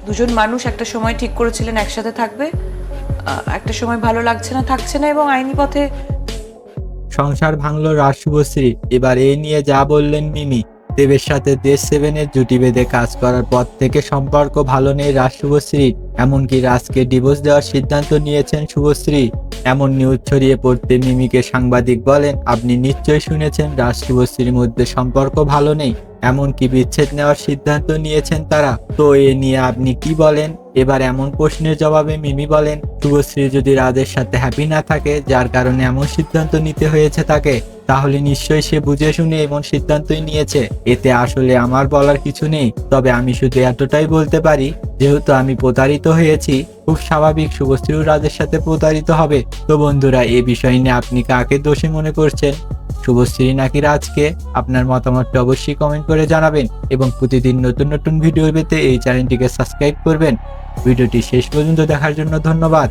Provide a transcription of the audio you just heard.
দুজন মানুষ একটা সময় ঠিক করেছিলেন একসাথে থাকবে, একটা সময় ভালো লাগছে না, থাকছে না, এবং আইনি পথে সংসার ভাঙল রাজ শুভশ্রী। এবার এই নিয়ে যা বললেন মিমি। দেবের সাথে দেশ সেভেনের জুটি বেঁধে কাজ করার পর থেকে সম্পর্ক ভালো নেই রাজ শুভশ্রীর। এমনকি রাজকে ডিভোর্স দেওয়ার সিদ্ধান্ত নিয়েছেন শুভশ্রী। এমন নিউজ ছড়িয়ে পড়তে মিমিকে সাংবাদিক বলেন, আপনি নিশ্চয়ই শুনেছেন রাজ শুভশ্রীর মধ্যে সম্পর্ক ভালো নেই, এমনকি বিচ্ছেদ নেওয়ার সিদ্ধান্ত নিয়েছেন তারা। তো এ নিয়ে আপনি কি বলেন? এবার এমন প্রশ্নের জবাবে মিমি বলেন, শুভশ্রী যদি রাজের সাথে হ্যাপি না থাকে, যার কারণে এমন সিদ্ধান্ত নিতে হয়েছে তাকে, তাহলে নিশ্চয়ই সে বুঝে শুনে এমন সিদ্ধান্তই নিয়েছে। এতে আসলে আমার বলার কিছু নেই। তবে আমি শুধু এতটাই বলতে পারি, যেহেতু আমি প্রতারিত হয়েছি, খুব স্বাভাবিক শুভশ্রীও রাজের সাথে প্রতারিত হবে। তো বন্ধুরা, এই বিষয় নিয়ে আপনি কাকে দোষী মনে করছেন, শুভশ্রী নাকি রাজকে? আপনার মতামতটা অবশ্যই কমেন্ট করে জানাবেন এবং প্রতিদিন নতুন নতুন ভিডিও পেতে এই চ্যানেলটিকে সাবস্ক্রাইব করবেন। ভিডিওটি শেষ পর্যন্ত দেখার জন্য ধন্যবাদ।